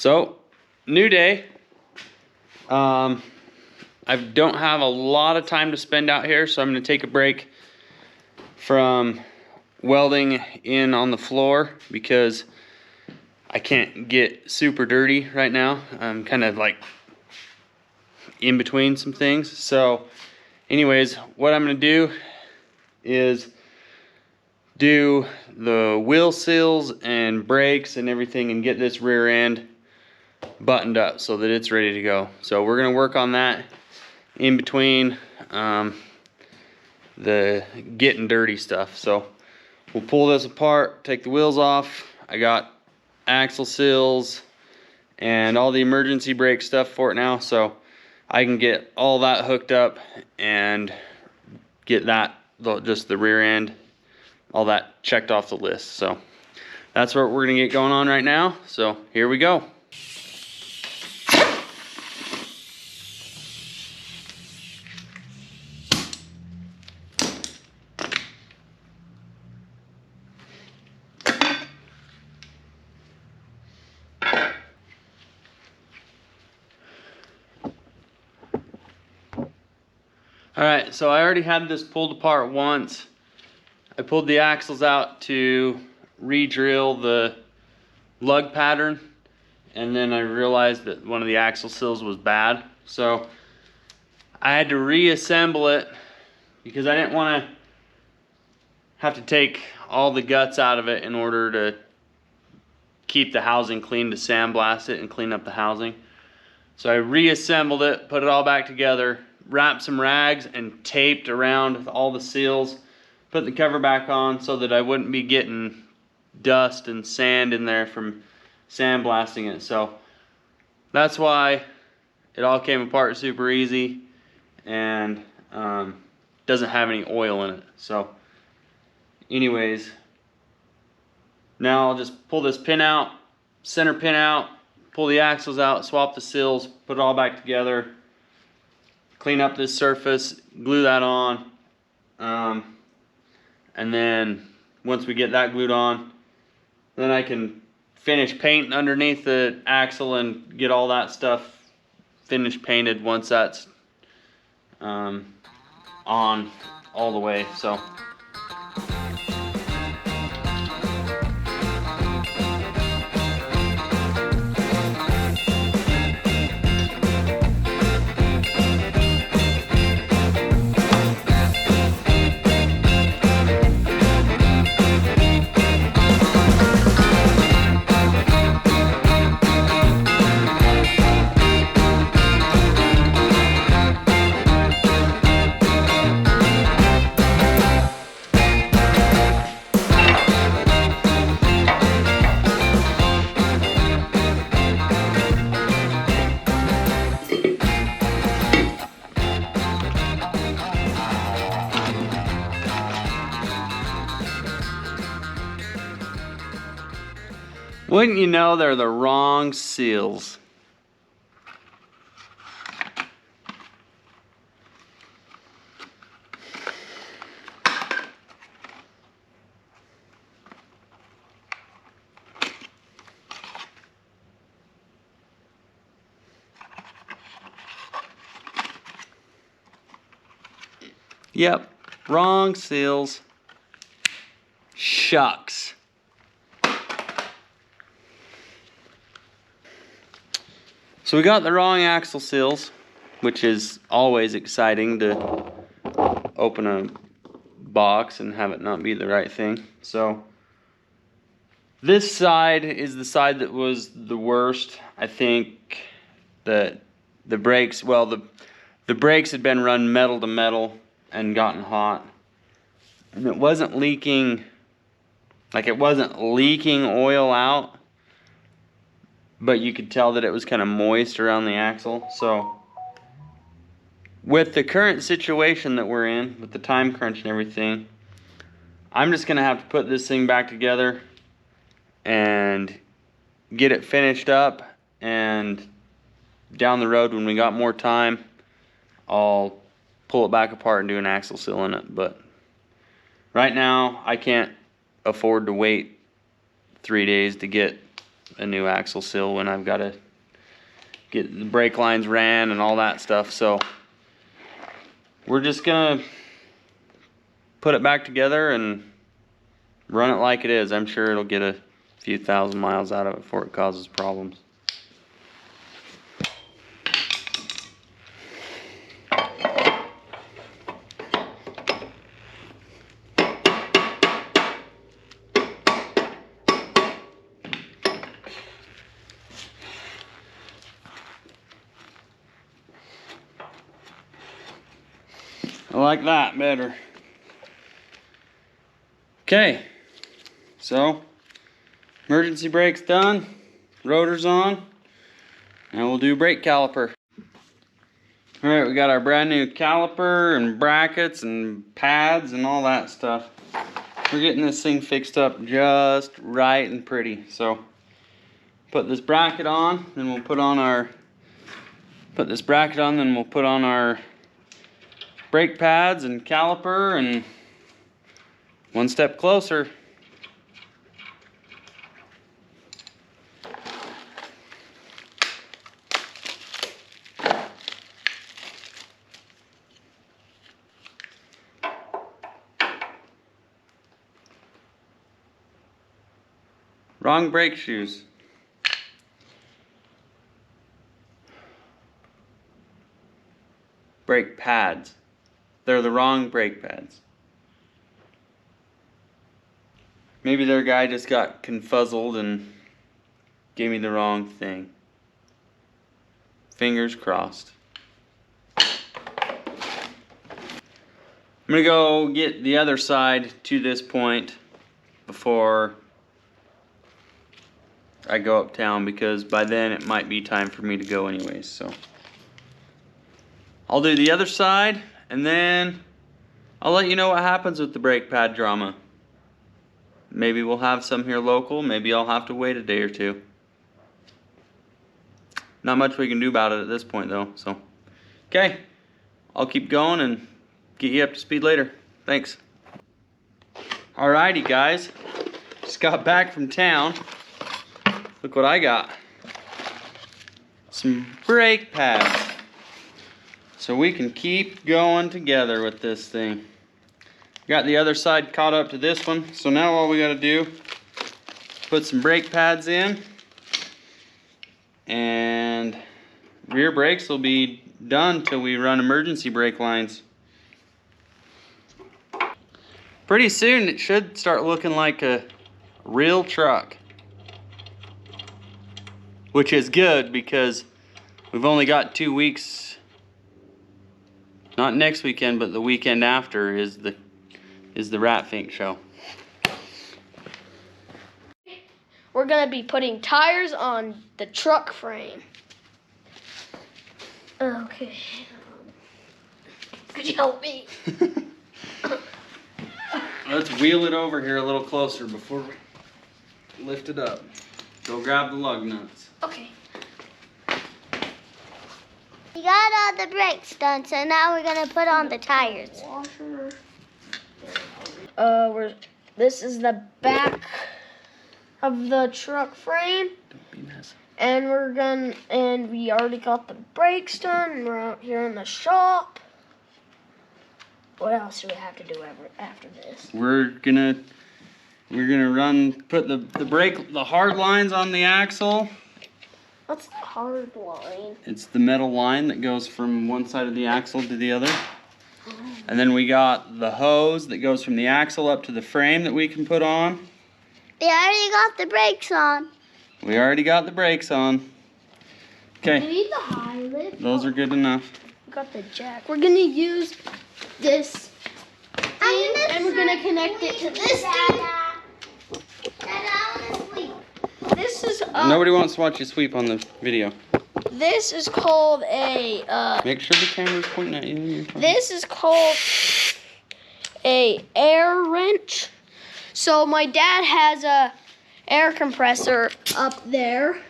So, new day. I don't have a lot of time to spend out here, so I'm going to take a break from welding in on the floor because I can't get super dirty right now. I'm kind of like in between some things. So anyways, what I'm going to do is do the wheel seals and brakes and everything and get this rear end buttoned up so that it's ready to go. So we're going to work on that in between the getting dirty stuff. So we'll pull this apart, take the wheels off. I got axle seals and all the emergency brake stuff for it now, so I can get all that hooked up and get that, just the rear end, all that checked off the list. So that's what we're gonna get going on right now. So here we go. Alright, so I already had this pulled apart once. I pulled the axles out to re-drill the lug pattern, and then I realized that one of the axle seals was bad. So I had to reassemble it because I didn't want to have to take all the guts out of it in order to keep the housing clean, to sandblast it and clean up the housing. So I reassembled it, put it all back together, wrapped some rags and taped around all the seals, put the cover back on so that I wouldn't be getting dust and sand in there from sandblasting it. So that's why it all came apart super easy and doesn't have any oil in it. So anyways, now I'll just pull this pin out, center pin out, pull the axles out, swap the seals, put it all back together, clean up this surface, glue that on, and then once we get that glued on, then I can finish painting underneath the axle and get all that stuff finished painted once that's on all the way. So wouldn't you know, they're the wrong seals. Yep, wrong seals. Shucks. So we got the wrong axle seals, which is always exciting to open a box and have it not be the right thing. So this side is the side that was the worst. I think that the brakes, well, the brakes had been run metal to metal and gotten hot. And it wasn't leaking, like it wasn't leaking oil out, but you could tell that it was kind of moist around the axle. So with the current situation that we're in, with the time crunch and everything, I'm just gonna have to put this thing back together and get it finished up, and down the road when we got more time, I'll pull it back apart and do an axle seal in it. But right now I can't afford to wait 3 days to get a new axle seal when I've got to get the brake lines ran and all that stuff. So we're just gonna put it back together and run it like it is. I'm sure it'll get a few thousand miles out of it before it causes problems. I like that better. Okay, so emergency brake's done, rotor's on, and we'll do brake caliper. All right, we got our brand new caliper and brackets and pads and all that stuff. We're getting this thing fixed up just right and pretty. So put this bracket on, then we'll put on our brake pads and caliper, and one step closer. Wrong brake shoes. Brake pads. They're the wrong brake pads. Maybe their guy just got confuzzled and gave me the wrong thing. Fingers crossed. I'm gonna go get the other side to this point before I go uptown, because by then it might be time for me to go anyways. So I'll do the other side, and then I'll let you know what happens with the brake pad drama. Maybe we'll have some here local, maybe I'll have to wait a day or two. Not much we can do about it at this point though, so. Okay, I'll keep going and get you up to speed later. Thanks. Alrighty guys, just got back from town. Look what I got. Some brake pads. So we can keep going together with this thing. Got the other side caught up to this one. So now all we gotta do is put some brake pads in, and rear brakes will be done till we run emergency brake lines. Pretty soon it should start looking like a real truck. Which is good, because we've only got 2 weeks. Not next weekend, but the weekend after is the Rat Fink show. We're gonna be putting tires on the truck frame. Okay. Could you help me? Let's wheel it over here a little closer before we lift it up. Go grab the lug nuts. Okay. We got all the brakes done, so now we're gonna put on the tires. This is the back of the truck frame. Don't be messy. And we already got the brakes done, and we're out here in the shop. What else do we have to do after this? We're gonna put the hard lines on the axle. What's the hard line? It's the metal line that goes from one side of the axle to the other. And then we got the hose that goes from the axle up to the frame that we can put on. We already got the brakes on. We already got the brakes on. We Okay, need the high lift. those are good enough. We got the jack. We're gonna use this thing, and we're gonna connect it to this thing. This is Nobody wants to watch you sweep on the video. This is called a Make sure the camera's pointing at you when you're talking. this is called a air wrench. So my dad has a air compressor up there,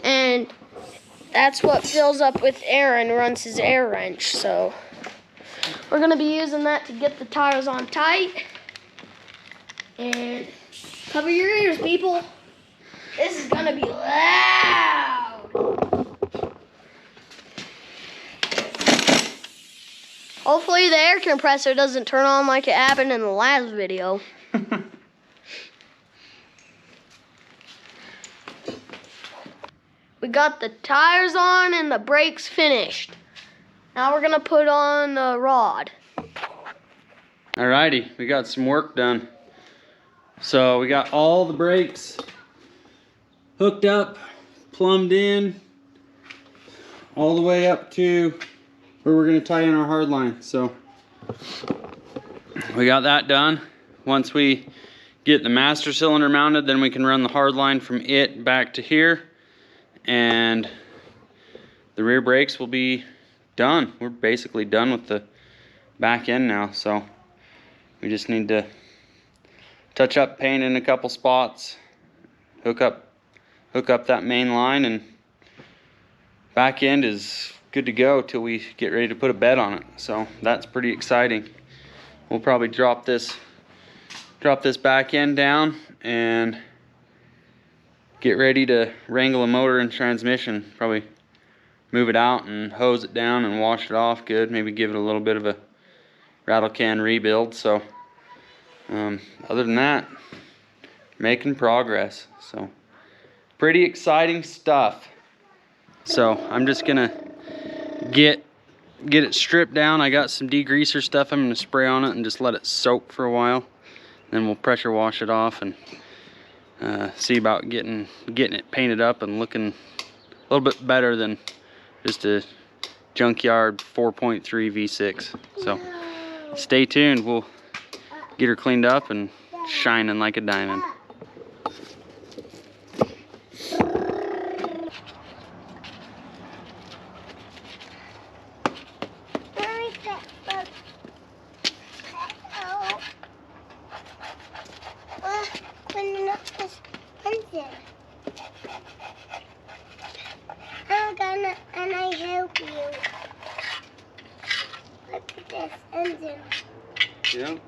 and that's what fills up with air and runs his air wrench. So we're gonna be using that to get the tires on tight. And cover your ears, people. This is gonna be loud. Hopefully the air compressor doesn't turn on like it happened in the last video. We got the tires on and the brakes finished. Now we're gonna put on the rod. Alrighty, we got some work done. So we got all the brakes hooked up, plumbed in, all the way up to where we're gonna tie in our hard line. So we got that done. Once we get the master cylinder mounted, then we can run the hard line from it back to here, and the rear brakes will be done. We're basically done with the back end now, so we just need to touch up paint in a couple spots, hook up that main line, and back end is good to go till we get ready to put a bed on it. So that's pretty exciting. We'll probably drop this back end down and get ready to wrangle a motor and transmission. Probably move it out and hose it down and wash it off good. Maybe give it a little bit of a rattle can rebuild. So other than that, making progress. So pretty exciting stuff. So I'm just gonna get it stripped down. I got some degreaser stuff I'm gonna spray on it and just let it soak for a while. Then we'll pressure wash it off and see about getting it painted up and looking a little bit better than just a junkyard 4.3 V6. So stay tuned. We'll get her cleaned up and shining like a diamond. And I help you. Look at this engine. Yep,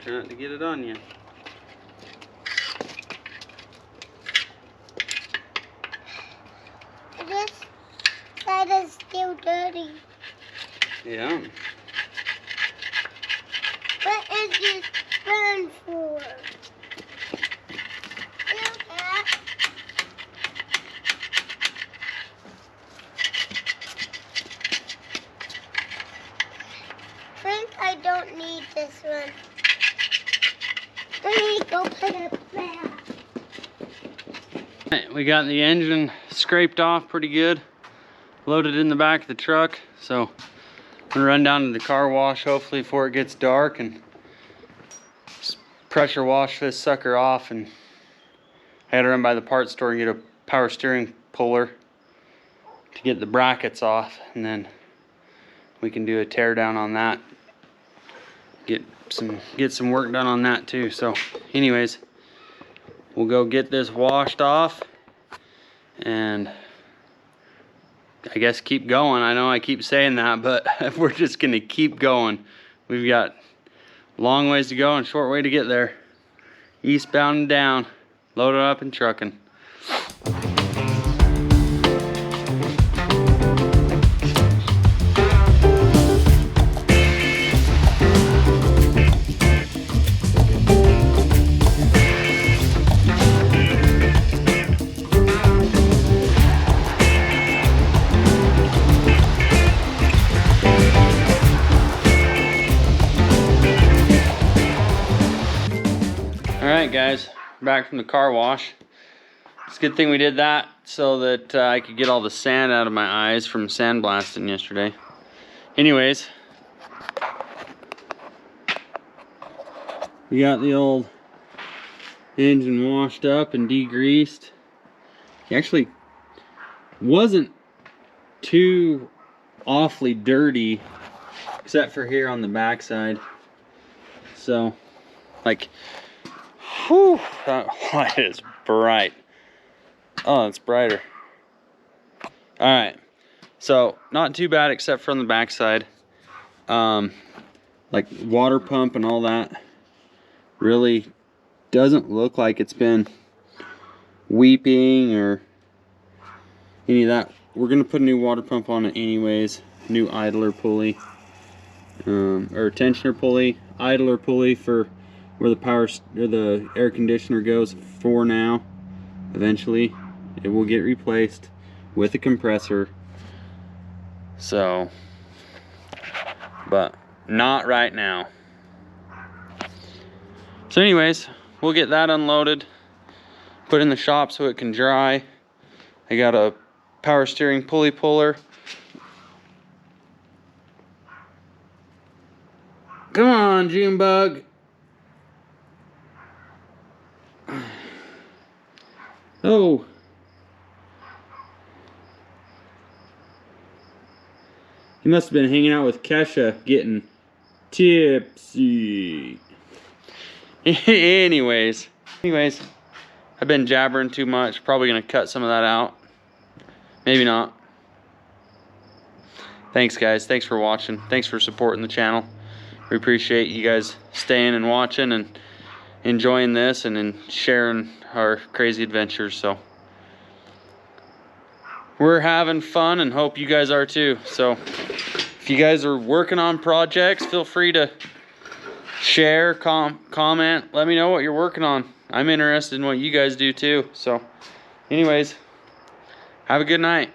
try not to get it on you. This side is still dirty. Yeah. What is this burn for? Look at. I think I don't need this one. Let me go put it back. Right, we got the engine scraped off pretty good, loaded in the back of the truck. So I'm gonna run down to the car wash hopefully before it gets dark and just pressure wash this sucker off. And I had to run by the parts store and get a power steering puller to get the brackets off, and then we can do a tear down on that. Get some work done on that too. So anyways, we'll go get this washed off and I guess keep going. I know I keep saying that, but we're just gonna keep going. We've got a long ways to go and a short way to get there. Eastbound and down, loaded up and trucking. Alright guys, back from the car wash. It's a good thing we did that so that I could get all the sand out of my eyes from sandblasting yesterday. Anyways, we got the old engine washed up and degreased. It actually wasn't too awfully dirty except for here on the backside. So, like, whew, that light is bright. Oh, it's brighter. Alright, so not too bad except for on the backside. Like water pump and all that really doesn't look like it's been weeping or any of that. We're gonna put a new water pump on it anyways. New idler pulley, or tensioner pulley, idler pulley for where the power or the air conditioner goes for now. Eventually, it will get replaced with a compressor. So, but not right now. So anyways, we'll get that unloaded, put in the shop so it can dry. I got a power steering pulley puller. Come on, Junebug. Oh. He must have been hanging out with Kesha, getting tipsy. Anyways, I've been jabbering too much. Probably gonna cut some of that out. Maybe not. Thanks, guys. Thanks for watching. Thanks for supporting the channel. We appreciate you guys staying and watching and enjoying this and sharing our crazy adventures. So we're having fun and hope you guys are too. So if you guys are working on projects, feel free to share, comment, let me know what you're working on. I'm interested in what you guys do too. So anyways, have a good night.